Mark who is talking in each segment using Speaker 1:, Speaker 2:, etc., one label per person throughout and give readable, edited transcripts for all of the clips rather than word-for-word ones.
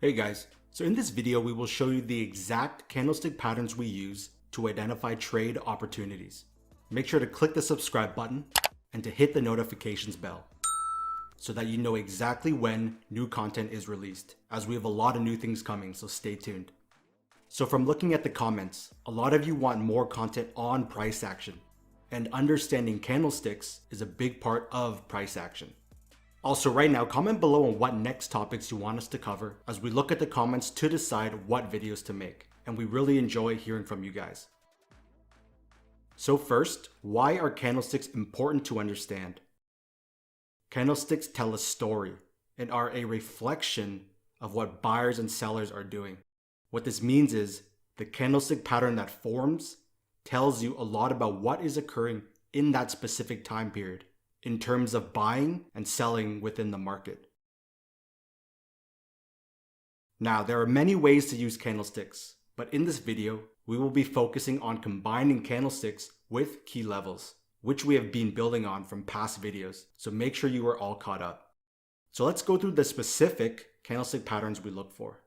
Speaker 1: Hey guys, so in this video we will show you the exact candlestick patterns we use to identify trade opportunities. Make sure to click the subscribe button and to hit the notifications bell so that you know exactly when new content is released, as we have a lot of new things coming, so stay tuned. So from looking at the comments, a lot of you want more content on price action, and understanding candlesticks is a big part of price action. Also, right now, comment below on what next topics you want us to cover as we look at the comments to decide what videos to make, and we really enjoy hearing from you guys. So first, why are candlesticks important to understand? Candlesticks tell a story and are a reflection of what buyers and sellers are doing. What this means is the candlestick pattern that forms tells you a lot about what is occurring in that specific time period in terms of buying and selling within the market. Now, there are many ways to use candlesticks, but in this video, we will be focusing on combining candlesticks with key levels, which we have been building on from past videos, so make sure you are all caught up. So let's go through the specific candlestick patterns we look for.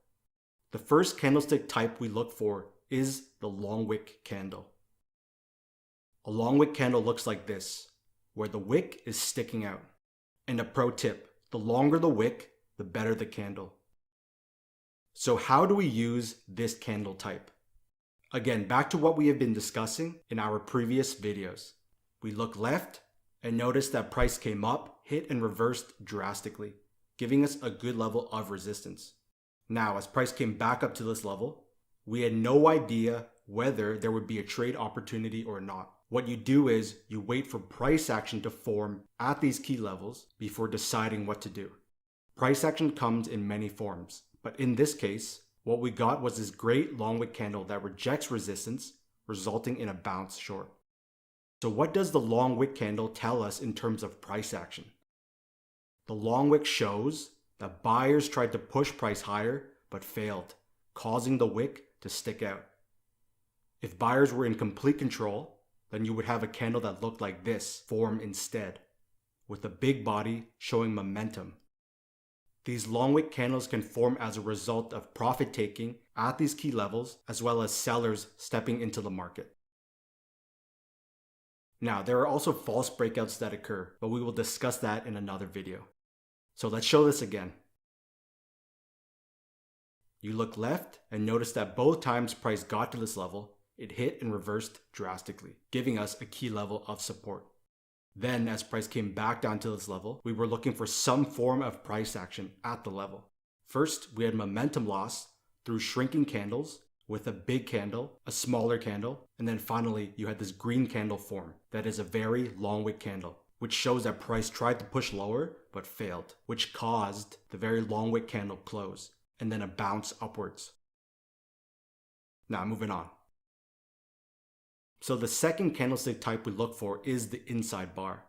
Speaker 1: The first candlestick type we look for is the long wick candle. A long wick candle looks like this, where the wick is sticking out. And a pro tip, the longer the wick, the better the candle. So how do we use this candle type? Again, back to what we have been discussing in our previous videos. We look left and notice that price came up, hit and reversed drastically, giving us a good level of resistance. Now, as price came back up to this level, we had no idea whether there would be a trade opportunity or not. What you do is you wait for price action to form at these key levels before deciding what to do. Price action comes in many forms, but in this case, what we got was this great long wick candle that rejects resistance, resulting in a bounce short. So what does the long wick candle tell us in terms of price action? The long wick shows that buyers tried to push price higher but failed, causing the wick to stick out. If buyers were in complete control, then you would have a candle that looked like this form instead, with a big body showing momentum. These long wick candles can form as a result of profit taking at these key levels, as well as sellers stepping into the market. Now, there are also false breakouts that occur, but we will discuss that in another video. So let's show this again. You look left and notice that both times price got to this level, it hit and reversed drastically, giving us a key level of support. Then, as price came back down to this level, we were looking for some form of price action at the level. First, we had momentum loss through shrinking candles with a big candle, a smaller candle, and then finally you had this green candle form that is a very long wick candle, which shows that price tried to push lower but failed, which caused the very long wick candle close and then a bounce upwards. Now, moving on. So the second candlestick type we look for is the inside bar.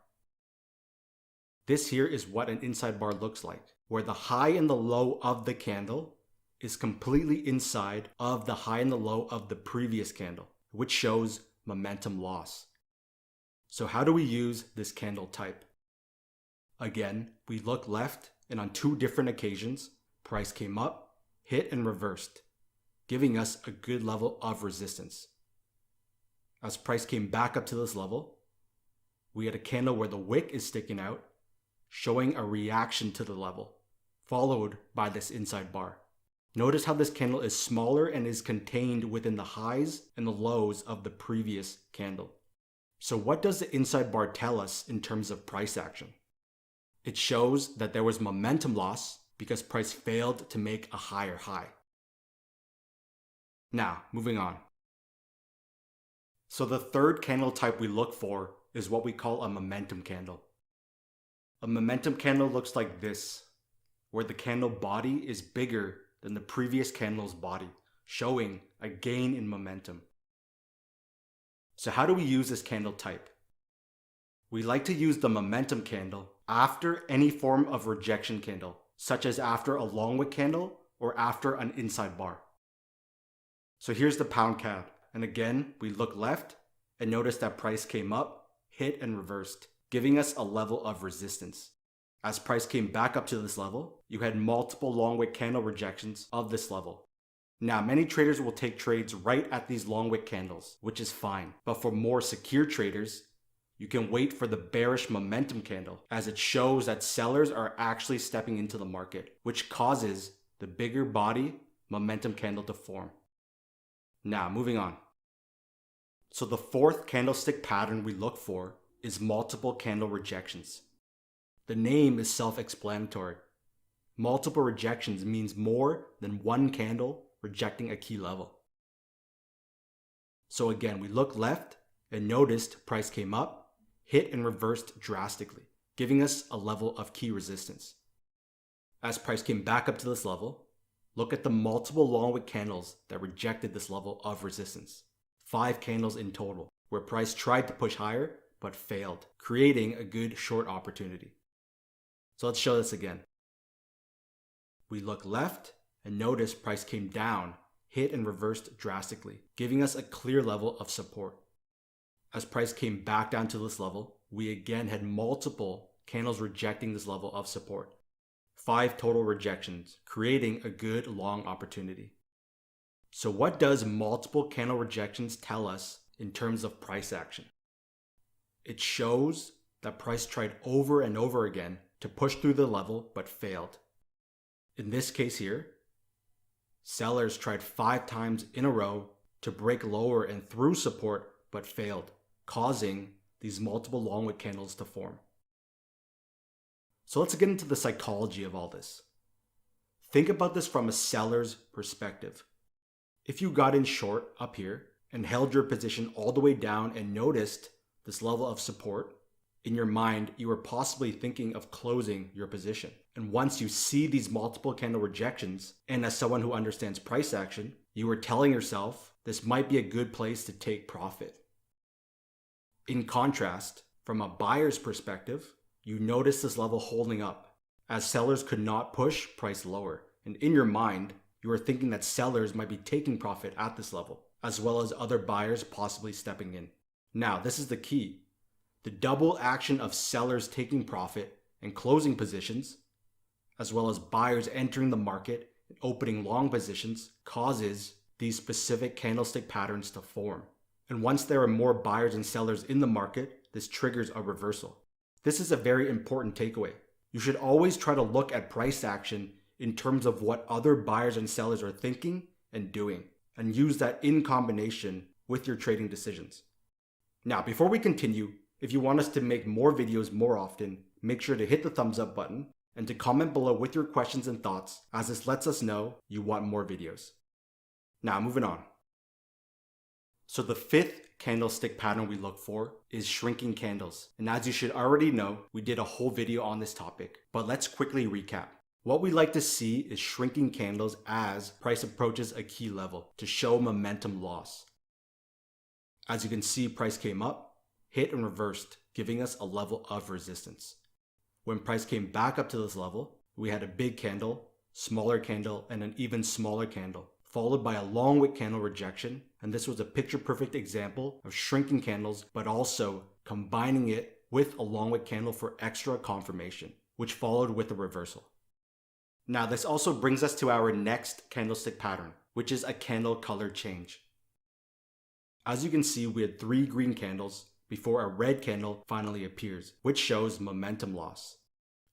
Speaker 1: This here is what an inside bar looks like, where the high and the low of the candle is completely inside of the high and the low of the previous candle, which shows momentum loss. So how do we use this candle type? Again, we look left, and on two different occasions, price came up, hit and reversed, giving us a good level of resistance. As price came back up to this level, we had a candle where the wick is sticking out, showing a reaction to the level, followed by this inside bar. Notice how this candle is smaller and is contained within the highs and the lows of the previous candle. So what does the inside bar tell us in terms of price action? It shows that there was momentum loss because price failed to make a higher high. Now, moving on. So the third candle type we look for is what we call a momentum candle. A momentum candle looks like this, where the candle body is bigger than the previous candle's body, showing a gain in momentum. So how do we use this candle type? We like to use the momentum candle after any form of rejection candle, such as after a long wick candle or after an inside bar. So here's the pound CAD. And again, we look left and notice that price came up, hit and reversed, giving us a level of resistance. As price came back up to this level, you had multiple long wick candle rejections of this level. Now, many traders will take trades right at these long wick candles, which is fine. But for more secure traders, you can wait for the bearish momentum candle, as it shows that sellers are actually stepping into the market, which causes the bigger body momentum candle to form. Now, moving on. So the fourth candlestick pattern we look for is multiple candle rejections. The name is self-explanatory. Multiple rejections means more than one candle rejecting a key level. So again, we look left and noticed price came up, hit and reversed drastically, giving us a level of key resistance. As price came back up to this level, look at the multiple long wick candles that rejected this level of resistance. 5 candles in total, where price tried to push higher but failed, creating a good short opportunity. So let's show this again. We look left and notice price came down, hit and reversed drastically, giving us a clear level of support. As price came back down to this level, we again had multiple candles rejecting this level of support. 5 total rejections, creating a good long opportunity. So what does multiple candle rejections tell us in terms of price action? It shows that price tried over and over again to push through the level but failed. In this case here, sellers tried 5 times in a row to break lower and through support but failed, causing these multiple long wick candles to form. So let's get into the psychology of all this. Think about this from a seller's perspective. If you got in short up here and held your position all the way down and noticed this level of support, in your mind, you were possibly thinking of closing your position. And once you see these multiple candle rejections, and as someone who understands price action, you were telling yourself this might be a good place to take profit. In contrast, from a buyer's perspective, you notice this level holding up, as sellers could not push price lower. And in your mind, you are thinking that sellers might be taking profit at this level, as well as other buyers possibly stepping in. Now, this is the key. The double action of sellers taking profit and closing positions, as well as buyers entering the market and opening long positions, causes these specific candlestick patterns to form. And once there are more buyers and sellers in the market, this triggers a reversal. This is a very important takeaway. You should always try to look at price action in terms of what other buyers and sellers are thinking and doing, and use that in combination with your trading decisions. Now, before we continue, if you want us to make more videos more often, make sure to hit the thumbs up button and to comment below with your questions and thoughts, as this lets us know you want more videos. Now, moving on. So the fifth candlestick pattern we look for is shrinking candles. And as you should already know, we did a whole video on this topic, but let's quickly recap. What we like to see is shrinking candles as price approaches a key level to show momentum loss. As you can see, price came up, hit and reversed, giving us a level of resistance. When price came back up to this level, we had a big candle, smaller candle, and an even smaller candle, followed by a long wick candle rejection. And this was a picture-perfect example of shrinking candles, but also combining it with a long wick candle for extra confirmation, which followed with a reversal. Now, this also brings us to our next candlestick pattern, which is a candle color change. As you can see, we had 3 green candles before a red candle finally appears, which shows momentum loss.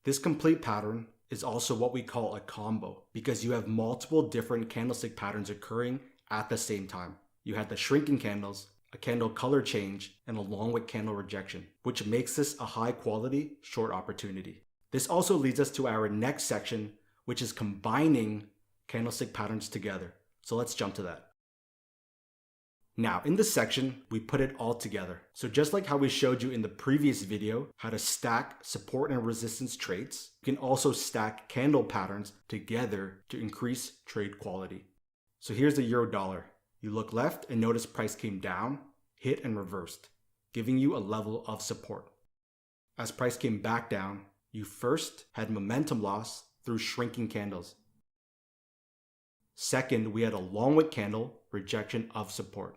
Speaker 1: This complete pattern is also what we call a combo, because you have multiple different candlestick patterns occurring at the same time. You had the shrinking candles, a candle color change, and a long wick candle rejection, which makes this a high quality short opportunity. This also leads us to our next section, which is combining candlestick patterns together. So let's jump to that. Now, in this section, we put it all together. So just like how we showed you in the previous video, how to stack support and resistance traits, you can also stack candle patterns together to increase trade quality. So here's the euro dollar. You look left and notice price came down, hit and reversed, giving you a level of support. As price came back down, you first had momentum loss through shrinking candles. Second, we had a long wick candle rejection of support.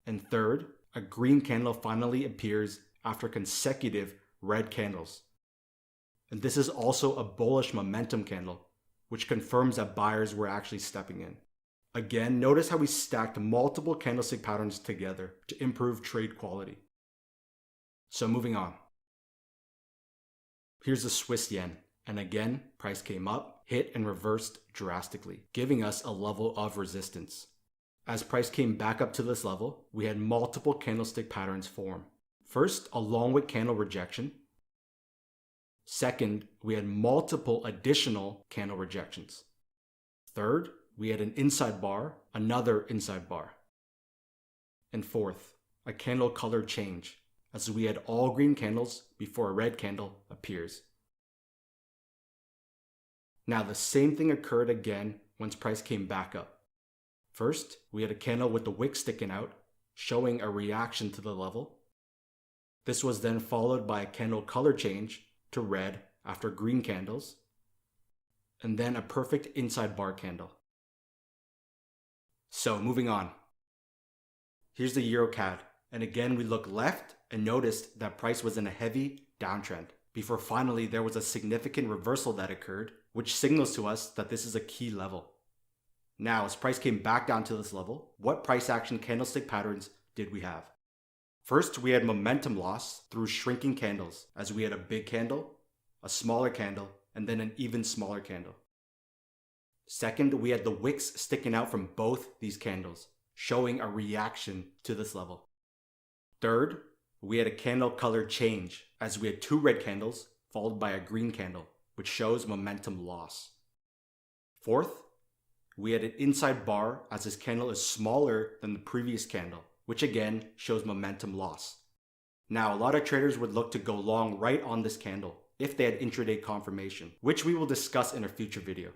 Speaker 1: And third, a green candle finally appears after consecutive red candles. And this is also a bullish momentum candle, which confirms that buyers were actually stepping in. Again, notice how we stacked multiple candlestick patterns together to improve trade quality. So moving on. Here's the Swiss yen. And again, price came up, hit and reversed drastically, giving us a level of resistance. As price came back up to this level, we had multiple candlestick patterns form. First, a long wick candle rejection. Second, we had multiple additional candle rejections. Third, we had an inside bar, another inside bar. And fourth, a candle color change, as we had all green candles before a red candle appears. Now the same thing occurred again once price came back up. First, we had a candle with the wick sticking out, showing a reaction to the level. This was then followed by a candle color change to red after green candles, and then a perfect inside bar candle. So moving on. Here's the Euro CAD, and again we look left and noticed that price was in a heavy downtrend before finally there was a significant reversal that occurred, which signals to us that this is a key level. Now, as price came back down to this level, what price action candlestick patterns did we have? First, we had momentum loss through shrinking candles, as we had a big candle, a smaller candle, and then an even smaller candle. Second, we had the wicks sticking out from both these candles, showing a reaction to this level. Third, we had a candle color change, as we had two red candles followed by a green candle, which shows momentum loss. Fourth, we had an inside bar, as this candle is smaller than the previous candle, which again shows momentum loss. Now, a lot of traders would look to go long right on this candle if they had intraday confirmation, which we will discuss in a future video.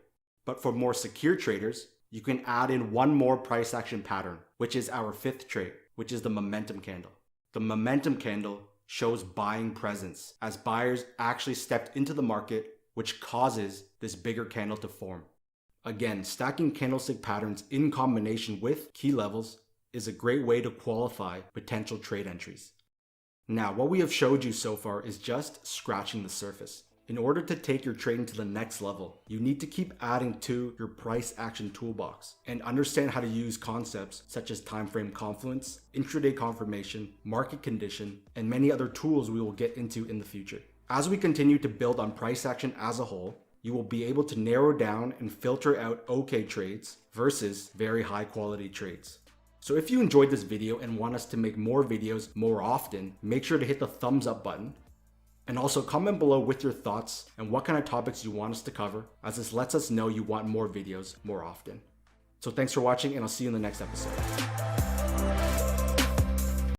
Speaker 1: But for more secure traders, you can add in one more price action pattern, which is our fifth trade, which is the momentum candle. The momentum candle shows buying presence, as buyers actually stepped into the market, which causes this bigger candle to form. Again, stacking candlestick patterns in combination with key levels is a great way to qualify potential trade entries. Now, what we have showed you so far is just scratching the surface. In order to take your trading to the next level, you need to keep adding to your price action toolbox and understand how to use concepts such as time frame confluence, intraday confirmation, market condition, and many other tools we will get into in the future. As we continue to build on price action as a whole, you will be able to narrow down and filter out okay trades versus very high quality trades. So if you enjoyed this video and want us to make more videos more often, make sure to hit the thumbs up button. And also comment below with your thoughts and what kind of topics you want us to cover, as this lets us know you want more videos more often. So thanks for watching, and I'll see you in the next episode.